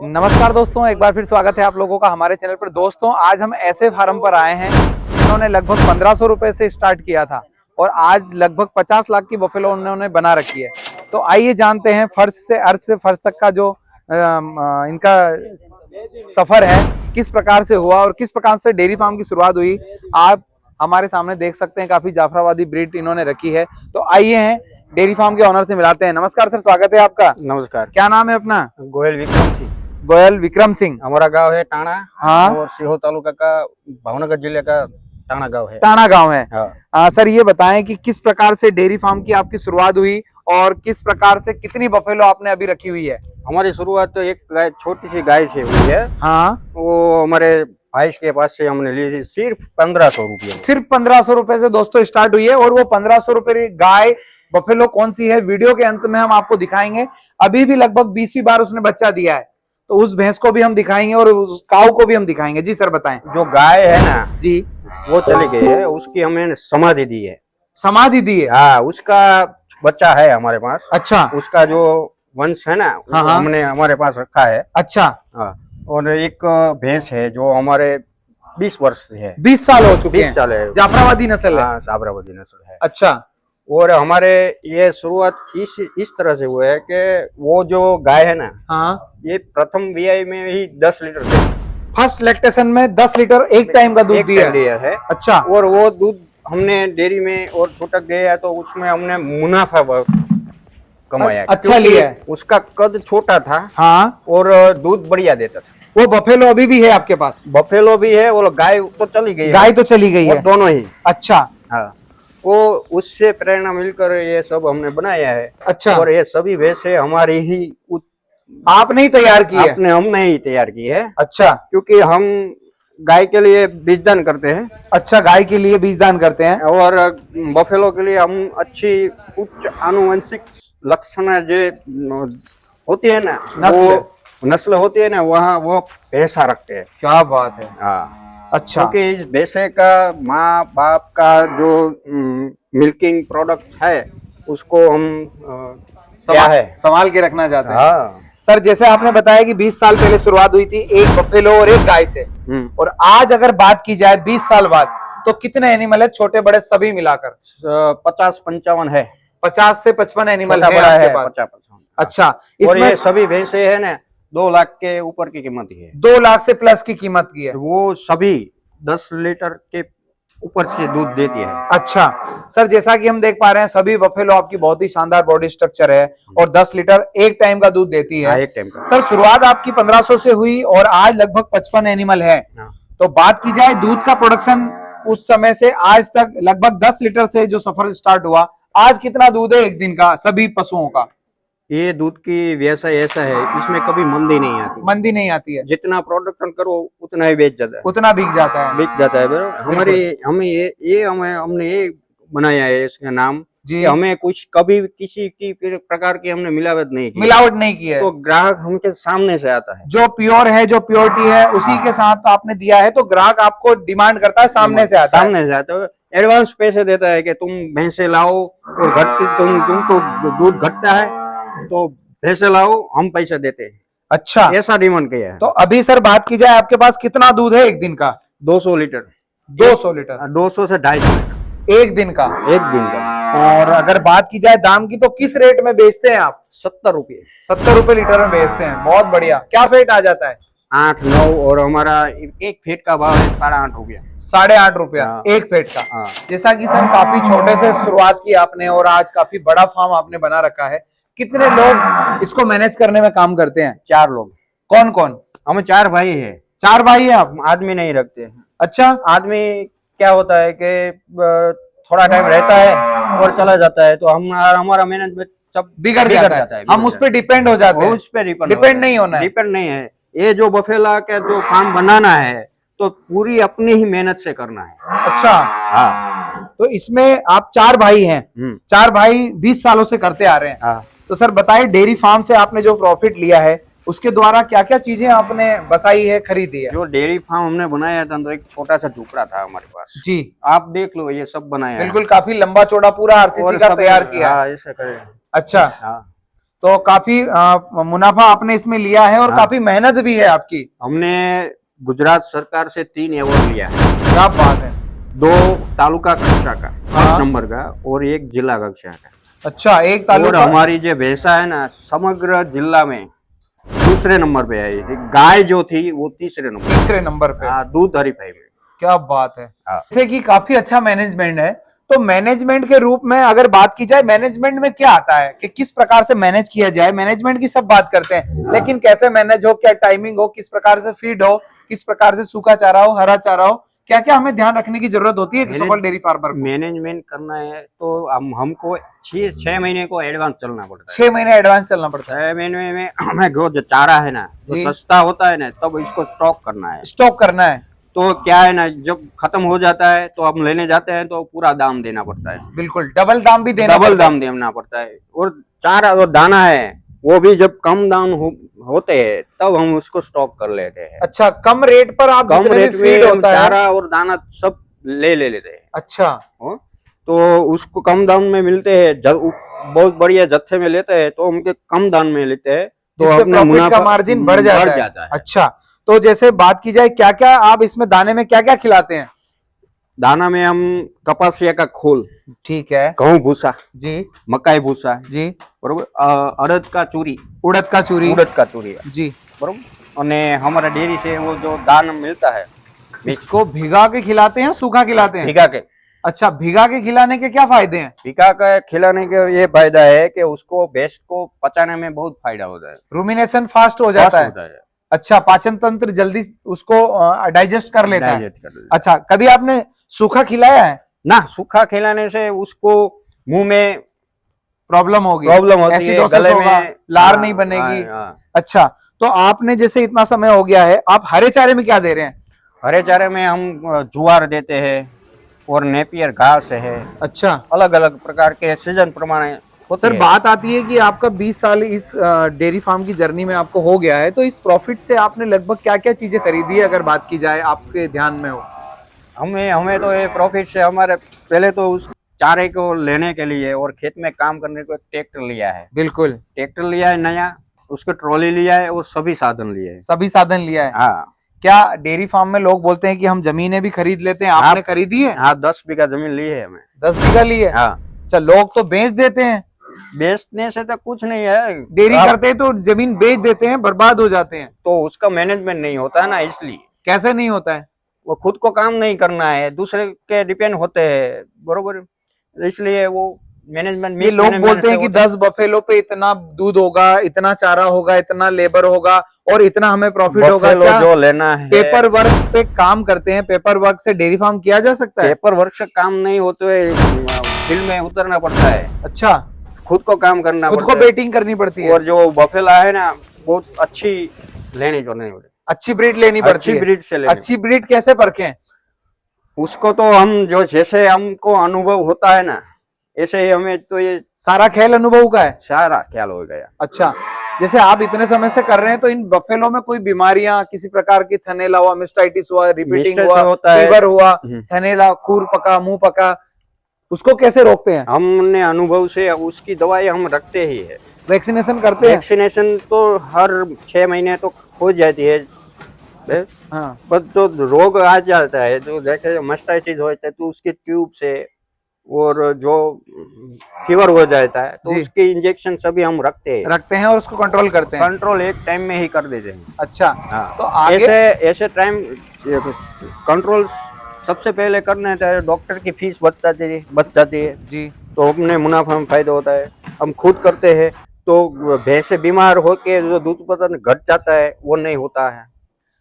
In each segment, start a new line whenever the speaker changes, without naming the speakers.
नमस्कार दोस्तों, एक बार फिर स्वागत है आप लोगों का हमारे चैनल पर। दोस्तों, आज हम ऐसे फार्म पर आए हैं जिन्होंने लगभग 1500 रुपए से स्टार्ट किया था और आज लगभग 50 लाख की बफेलो उन्होंने बना रखी है। तो आइए जानते हैं फर्श से अर्श से फर्श तक का जो इनका सफर है किस प्रकार से हुआ और किस प्रकार से डेयरी फार्म की शुरुआत हुई। आप हमारे सामने देख सकते हैं, काफी जाफराबादी ब्रीड इन्होंने रखी है। तो आइए हैं डेयरी फार्म के ऑनर से मिलाते हैं। नमस्कार सर, स्वागत है आपका।
नमस्कार।
क्या नाम है अपना?
गोयल विक्रम सिंह।
गोयल विक्रम सिंह।
हमारा गांव है टाणा।
हाँ।
और सीहोर तालुका का भावनगर जिले का टाणा गांव है।
टाणा गांव है।
हाँ।
सर ये बताएं कि किस प्रकार से डेयरी फार्म की आपकी शुरुआत हुई और किस प्रकार से कितनी बफेलो आपने अभी रखी हुई है?
हमारी शुरुआत तो एक गाय, छोटी सी गाय से हुई है।
हाँ।
वो हमारे भाई के पास से हमने ली थी, सिर्फ 1500 रुपये।
सिर्फ 1500 रुपए से दोस्तों स्टार्ट हुई है। और वो 1500 रुपए गाय बफेलो कौन सी है, वीडियो के अंत में हम आपको दिखाएंगे। अभी भी लगभग 20वीं बार उसने बच्चा दिया है, तो उस भैंस को भी हम दिखाएंगे और उस काऊ को भी हम दिखाएंगे। जी सर बताएं।
जो गाय है ना
जी,
वो चली गई है, उसकी हमने समाधि दी है।
समाधि दी है?
हाँ, उसका बच्चा है हमारे पास।
अच्छा।
उसका जो वंश है ना,
हाँ, हाँ।
हमने हमारे पास रखा है।
अच्छा।
हाँ। और एक भैंस है जो हमारे 20 वर्ष से है।
20 साल हो चुके
20
हैं।
साल है।
जाफराबादी नस्ल है।
हाँ, जाफराबादी नस्ल है।
अच्छा।
और हमारे ये शुरुआत इस तरह से हुआ है कि वो जो गाय है ना,
हाँ,
ये प्रथम वीआई में ही 10 लीटर थे।
फर्स्ट लैक्टेशन में 10 लीटर एक टाइम का दूध दिया
है।
अच्छा।
और वो दूध हमने डेयरी में और छूटक गया तो उसमें हमने मुनाफा कमाया।
अच्छा लिया है।
उसका कद छोटा था।
हाँ।
और दूध बढ़िया देता था।
वो बफेलो अभी भी है आपके पास?
बफेलो भी है और गाय तो चली गई है।
गाय तो चली गई है,
दोनों ही।
अच्छा।
हाँ, वो उससे प्रेरणा मिलकर ये सब हमने बनाया है।
अच्छा।
और ये सभी वैसे हमारी ही
आपने ही तैयार की है?
हमने ही तैयार की है।
अच्छा।
क्योंकि हम गाय के लिए बीजदान करते हैं।
अच्छा, गाय के लिए बीजदान करते हैं।
और बफेलो के लिए हम अच्छी उच्च आनुवंशिक लक्षण जो होती है ना, नस्ल होती है ना, वहाँ वो भैंसा रखते हैं।
क्या बात है।
हाँ।
अच्छा।
क्योंकि इस भैंसे का माँ बाप का जो मिल्किंग प्रोडक्ट है उसको हम
संभाल के रखना चाहते हैं।
हाँ।
सर जैसे आपने बताया कि 20 साल पहले शुरुआत हुई थी एक बफेलो और एक गाय से, और आज अगर बात की जाए 20 साल बाद तो कितने एनिमल है छोटे बड़े सभी मिलाकर?
50-55 है।
50 से 55 एनिमल है आपके पास?
50-55।
अच्छा।
और ये सभी भैंसे है ना 2 लाख के ऊपर की कीमत ही है।
2 लाख से प्लस की कीमत की है।
वो सभी 10 लीटर के ऊपर से दूध देती है।
अच्छा सर, जैसा कि हम देख पा रहे हैं सभी बफेलो आपकी बहुत ही शानदार बॉडी स्ट्रक्चर है और 10 लीटर एक टाइम का दूध देती है।
एक टाइम का।
सर शुरुआत आपकी 1500 से हुई और आज लगभग 55 एनिमल है। तो बात की जाए दूध का प्रोडक्शन उस समय से आज तक लगभग 10 लीटर से जो सफर स्टार्ट हुआ, आज कितना दूध है एक दिन का सभी पशुओं का?
ये दूध की व्यवसाय ऐसा है, इसमें कभी मंदी नहीं आती।
मंदी नहीं आती है?
जितना प्रोडक्शन करो उतना ही बेच जाता है।
उतना बिक जाता है।
बिक जाता है। हमने ये बनाया है इसका नाम जी। हमें कुछ कभी किसी की प्रकार की हमने मिलावट नहीं की है। तो ग्राहक हमके सामने से आता है। जो प्योर है, जो प्योरिटी है उसी के साथ आपने दिया है, तो ग्राहक आपको डिमांड करता है, सामने से आता है। एडवांस पैसे देता है कि तुम भैंसे लाओ और तुमको दूध घटता है तो भैंसे लाओ, हम पैसे देते हैं। अच्छा, ऐसा डिमांड किया है। तो अभी सर बात की जाए आपके पास कितना दूध है एक दिन का? 200 लीटर। 200 लीटर? 200 से 250 लीटर एक दिन का? एक दिन का। और अगर बात की जाए दाम की तो किस रेट में बेचते हैं आप? 70 रुपये। 70 रुपये लीटर में बेचते हैं, बहुत बढ़िया। क्या फेट आ जाता है? 8-9। और हमारा एक फेट का भाव है 8.5 रुपया। 8.5 रुपया एक फेट का। हाँ। जैसा कि सर काफी छोटे से शुरुआत की आपने और आज काफी बड़ा फार्म आपने बना रखा है। कितने लोग इसको मैनेज करने में काम करते हैं? 4 लोग। कौन कौन? हम 4 भाई है। 4 भाई है आप? आदमी नहीं रखते। अच्छा। आदमी क्या होता है कि थोड़ा टाइम रहता है और चला जाता है, तो हमारा मैनेजमेंट सब बिगड़ जाता है। हम उस पर डिपेंड हो जाते हैं। उस पर डिपेंड नहीं होना है। डिपेंड नहीं है। ये जो बफेला का जो फार्म बनाना है तो पूरी अपनी ही मेहनत से करना है। अच्छा। हाँ। तो इसमें आप 4 भाई हैं। 4 भाई 20 सालों से करते आ रहे हैं। हाँ। तो सर बताइए, डेयरी फार्म से आपने जो प्रॉफिट लिया है उसके द्वारा क्या क्या चीजें आपने बसाई है, खरीदी है? जो डेयरी फार्म हमने बनाया था तो एक छोटा सा झोपड़ा था हमारे पास जी। आप देख लो, ये सब बनाया बिल्कुल काफी लंबा चौड़ा पूरा आरसीसी का तैयार किया। ऐसा करें। अच्छा। हाँ।
तो काफी मुनाफा आपने इसमें लिया है और काफी मेहनत भी है आपकी।
हमने गुजरात सरकार से 3 अवार्ड लिया है।
क्या बात है।
2 तालुका कक्षा का 1 नंबर का और 1 जिला कक्षा का।
अच्छा, 1 तालुका।
और हमारी जो भैंसा है ना, समग्र जिला में दूसरे नंबर पे आई। गाय जो थी वो तीसरे नंबर
पे।
दूध हरीफाई में।
क्या बात है। जैसे कि काफी अच्छा मैनेजमेंट है, तो मैनेजमेंट के रूप में अगर बात की जाए, मैनेजमेंट में क्या आता है कि किस प्रकार से मैनेज किया जाए। मैनेजमेंट की सब बात करते हैं, लेकिन कैसे मैनेज हो, क्या टाइमिंग हो, किस प्रकार से फीड हो, किस प्रकार से सूखा चारा हो, हरा चारा हो, क्या क्या हमें ध्यान रखने की जरूरत होती है सफल डेयरी फार्मर को।
मैनेजमेंट करना है तो हमको 6 महीने को एडवांस चलना पड़ता है।
6 महीने एडवांस चलना पड़ता है।
6 महीने में हमें जो चारा है ना, जो सस्ता होता है ना, तब इसको स्टॉक करना है। तो क्या है ना, जब खत्म हो जाता है तो हम लेने जाते हैं तो पूरा दाम देना पड़ता है।
बिल्कुल, डबल दाम देना
पड़ता है। और चारा और दाना है वो भी जब कम दाम होते हैं तब हम उसको स्टॉक कर लेते हैं।
अच्छा, कम रेट पर आप
कम रेट में चारा और दाना सब ले लेते हैं। अच्छा, तो उसको कम दाम में मिलते हैं। जब बहुत बढ़िया जत्थे में लेते हैं तो उनके कम दाम में लेते हैं, तो अपना मुनाफा का मार्जिन बढ़ जाता है।
अच्छा, तो जैसे बात की जाए, क्या क्या आप इसमें दाने में क्या क्या खिलाते हैं।
दाना में हम कपासिया का खोल,
ठीक है,
घऊ भूसा
जी,
मकाई भूसा
जी,
बरोबर, उड़द का चूरी
जी,
बरोबर। और हमारा डेयरी से वो जो दाना मिलता है,
इसको भिगा के खिलाते हैं, सूखा खिलाते हैं।
भिगा के।
अच्छा, भिगा के खिलाने के क्या फायदे हैं।
भिगा के खिलाने के ये फायदा है कि उसको भैंस को पचाने में बहुत फायदा होता है।
रूमिनेशन फास्ट हो जाता है। अच्छा, पाचन तंत्र जल्दी उसको डाइजेस्ट कर लेता है। अच्छा, कभी आपने सूखा खिलाया है
ना? सूखा खिलाने से उसको मुंह में
प्रॉब्लम होगी,
एसिडोसिस
गले में लार नहीं बनेगी। अच्छा, तो आपने जैसे इतना समय हो गया है, आप हरे चारे में क्या दे रहे हैं।
हरे चारे में हम जुआर देते हैं और नेपियर घास है।
अच्छा,
अलग अलग प्रकार के सीजन प्रमाणे।
सर, बात आती है कि आपका 20 साल इस डेयरी फार्म की जर्नी में आपको हो गया है, तो इस प्रॉफिट से आपने लगभग क्या क्या चीजें खरीदी है, अगर बात की जाए आपके ध्यान में हो।
हमें तो ये प्रॉफिट से हमारे पहले तो उस चारे को लेने के लिए और खेत में काम करने को एक ट्रैक्टर लिया है।
बिल्कुल,
ट्रैक्टर लिया है नया, उसको ट्रॉली लिया है और सभी साधन लिया है।
हाँ। क्या डेयरी फार्म में लोग बोलते हैं कि हम जमीनें भी खरीद लेते हैं, आपने खरीदी है।
हाँ, 10 बीघा जमीन ली है हमें।
10 बीघा ली है।
हाँ।
अच्छा, लोग तो बेच देते हैं।
बेचने से तो कुछ नहीं है,
डेयरी करते हैं तो जमीन बेच देते हैं, बर्बाद हो जाते हैं।
तो उसका मैनेजमेंट नहीं होता है ना, इसलिए।
कैसे नहीं होता है।
वो खुद को काम नहीं करना है, दूसरे के डिपेंड होते हैं, बरोबर, इसलिए वो मैनेजमेंट।
ये लोग बोलते हैं कि 10 बफेलो पे इतना दूध होगा, इतना चारा होगा, इतना लेबर होगा और इतना हमें प्रॉफिट होगा।
जो लेना है,
पेपर वर्क पे काम करते हैं, पेपर वर्क से डेयरी फार्म किया जा सकता है।
पेपर वर्क से काम नहीं होते हुए फील्ड में उतरना पड़ता है।
अच्छा,
खुद को काम करना,
खुद को बेटिंग करनी पड़ती है।
और जो बफेला है ना, बहुत अच्छी लेनी चाहिए,
अच्छी ब्रीड लेनी पड़ती है। अच्छी ब्रीड कैसे परखें
उसको? तो हम जो जैसे हमको अनुभव होता है ना, ऐसे ही हमें तो ये
सारा ख्याल अनुभव का है।
सारा ख्याल हो गया।
अच्छा, जैसे आप इतने समय से कर रहे हैं, तो इन बफेलो में कोई बीमारियां, किसी प्रकार की थनेला हुआ, मिस्टाइटिस हुआ, रिपीटिंग हुआ, फीवर हुआ, थनेला, खूर पका, मुंह पका, उसको कैसे रोकते हैं?
हमने अनुभव से उसकी दवाई हम रखते ही है।
वैक्सीनेशन करते हैं।
वैक्सीनेशन तो हर 6 महीने तो हो जाती है। हाँ, बस जो रोग आ जाता है, जो जैसे मास्टाइटिस होता है, तो उसके ट्यूब से, और जो फीवर हो जाता है तो उसके इंजेक्शन सभी हम रखते हैं
और उसको कंट्रोल करते हैं।
कंट्रोल एक टाइम में ही कर देते हैं।
अच्छा,
हाँ,
तो आगे
ऐसे टाइम कंट्रोल सबसे पहले करना है। डॉक्टर की फीस बच जाती है
जी,
तो अपने मुनाफा में फायदा होता है। हम खुद करते हैं तो भैंसे बीमार होके जो दूध उत्पादन घट जाता है वो नहीं होता है।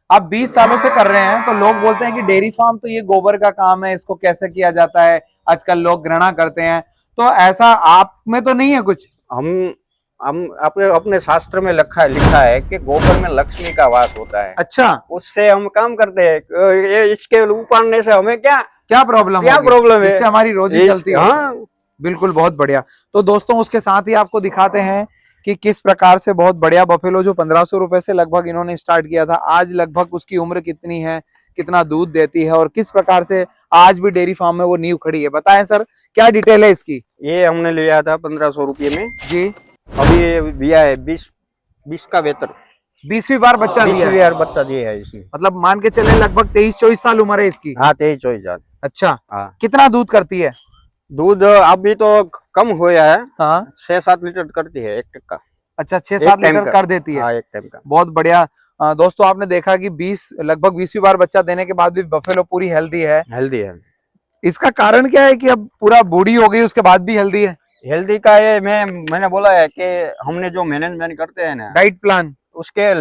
आप 20 सालों से कर रहे हैं, तो लोग बोलते हैं कि डेयरी फार्म तो ये गोबर का काम है, इसको कैसे किया जाता है, आजकल लोग घृणा करते हैं, तो ऐसा आप में तो नहीं है कुछ?
हम अपने शास्त्र में लिखा है कि गोबर में लक्ष्मी का वास होता है।
अच्छा,
उससे हम काम करते हैं। इसके उपाड़ने से हमें क्या प्रॉब्लम है?
इससे हमारी रोजी चलती है। हाँ, बिल्कुल, बहुत बढ़िया। तो दोस्तों, उसके साथ ही आपको दिखाते हैं कि किस प्रकार से बहुत बढ़िया बफेलो जो 1500 रुपए से लगभग इन्होंने स्टार्ट किया था, आज लगभग उसकी उम्र कितनी है, कितना दूध देती है और किस प्रकार से आज भी डेयरी फार्म में वो नींव खड़ी है। बताएं सर, क्या डिटेल है इसकी?
ये हमने लिया था 1500 रुपये में जी। अभी ये दिया है 20 का बेहतर
20वीं बार बच्चा दिया
20वीं बार बच्चा दिया है इसमें।
मतलब मान के चले लगभग 23-24 साल उम्र है इसकी।
हाँ 23-24
अच्छा,
हाँ।
कितना दूध करती है?
दूध अभी तो कम हो गया है,
हाँ
6-7 लीटर करती है एक टक्का।
अच्छा 6-7 लीटर कर देती है।
हाँ, एक टाइम का।
बहुत बढ़िया। दोस्तों आपने देखा कि लगभग 20वीं बार बच्चा देने के बाद भी बफेलो पूरी हेल्दी है। इसका कारण क्या है कि अब पूरा बूढ़ी हो गई उसके बाद भी हेल्दी है?
हेल्दी का ये मैंने बोला है कि हमने जो मैनेजमेंट करते हैं ना
डाइट प्लान,
उसके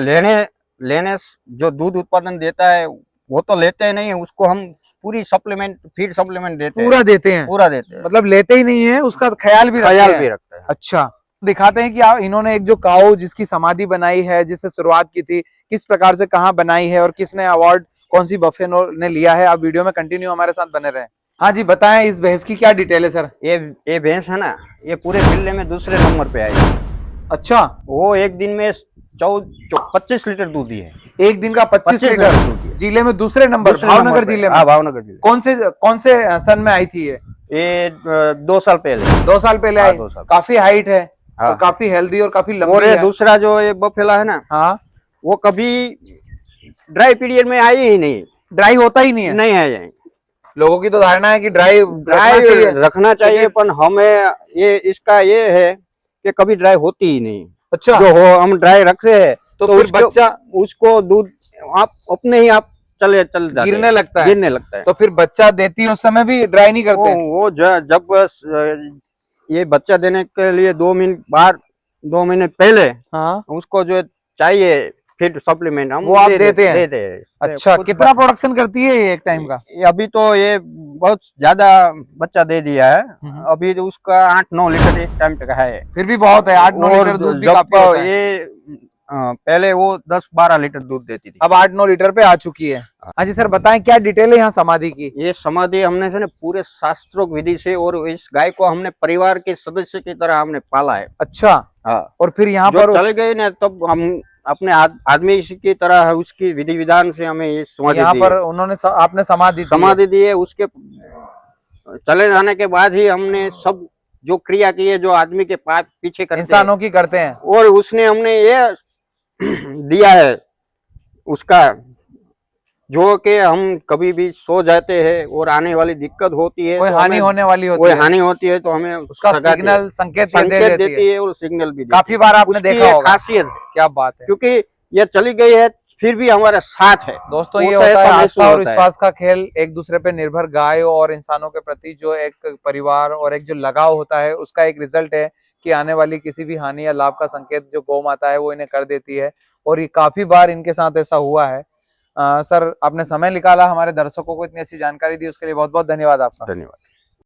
लेने जो दूध उत्पादन देता है वो तो लेते नहीं है, उसको हम पूरी फीड सप्लीमेंट
पूरा देते हैं मतलब लेते ही नहीं है, उसका ख्याल भी रखते हैं। अच्छा, दिखाते हैं कि इन्होंने एक जो काऊ जिसकी समाधि बनाई है, जिससे शुरुआत की थी, किस प्रकार से कहाँ बनाई है और किसने अवार्ड कौन सी बफेलो ने लिया है। आप वीडियो में कंटिन्यू हमारे साथ बने रहें। हाँ जी बताएं, इस भैंस की क्या डिटेल है सर?
ये भैंस है ना, ये पूरे जिले में दूसरे नंबर पे आई।
अच्छा, वो
एक दिन में 25 लीटर दूध है।
एक दिन का 25 लीटर जिले में दूसरे नंबर, भावनगर जिले में।
भावनगर जिले।
कौन से सन में आई थी ये
2 साल पहले।
2 साल पहले आई। काफी हाइट है और काफी हेल्दी और काफी लंबी है।
दूसरा जो ये बफेला है ना, हाँ, वो कभी ड्राई पीरियड में आई ही नहीं,
ड्राई होता ही नहीं है।
नहीं है।
लोगों की तो धारणा है कि ड्राई
रखना चाहिए, पर हमें इसका ये है कि कभी ड्राई होती ही नहीं।
अच्छा,
जो हो हम ड्राई रख रहे हैं
तो फिर बच्चा
उसको दूध आप अपने ही आप चल
गिरने लगता है। तो फिर बच्चा देती है उस समय भी ड्राई नहीं करते?
वो जब ये बच्चा देने के लिए 2 महीने पहले, हाँ, उसको जो चाहिए फिर सप्लीमेंट हम
वो आप देते हैं। अच्छा, कितना प्रोडक्शन करती है ये एक टाइम का?
अभी तो ये बहुत ज्यादा बच्चा दे दिया है, अभी तो उसका 8-9 लीटर एक टाइम का है।
फिर भी बहुत है, 8-9 लीटर दूध भी काफी होता है।
ये पहले वो 10-12 लीटर दूध देती थी,
अब 8-9 लीटर पे आ चुकी है। हाँ जी सर बताएं, क्या डिटेल है यहाँ समाधि की?
ये समाधि हमने से पूरे शास्त्रोक्त विधि से, और इस गाय को हमने परिवार के सदस्य की तरह हमने पाला है।
अच्छा,
हाँ।
और फिर यहाँ पर
चले गए ना, तब हम अपने आदमी की तरह उसकी विधि विधान से हमें ये समाधि
यहाँ पर उन्होंने आपने
समाधि दी है। उसके चले जाने के बाद ही हमने सब जो क्रिया की है जो आदमी के पास पीछे करते
इंसानों की करते हैं,
और उसने हमने ये दिया है उसका, जो कि हम कभी भी सो जाते हैं और आने वाली दिक्कत होती है,
कोई हानि होने वाली होती है
तो हमें
उसका सिग्नल संकेत
देती है और सिग्नल भी
काफी बार आपने देखा होगा।
खासियत है।
क्या बात है,
क्योंकि ये चली गई है फिर भी हमारे साथ है।
दोस्तों ये होता है आस्था और विश्वास का खेल, एक दूसरे पे निर्भर गाय और इंसानों के प्रति जो एक परिवार और एक जो लगाव होता है, उसका एक रिजल्ट है कि आने वाली किसी भी हानि या लाभ का संकेत जो गौ माता है वो इन्हें कर देती है, और ये काफी बार इनके साथ ऐसा हुआ है। सर आपने समय निकाला, हमारे दर्शकों को इतनी अच्छी जानकारी दी, उसके लिए बहुत बहुत धन्यवाद आपका।
धन्यवाद।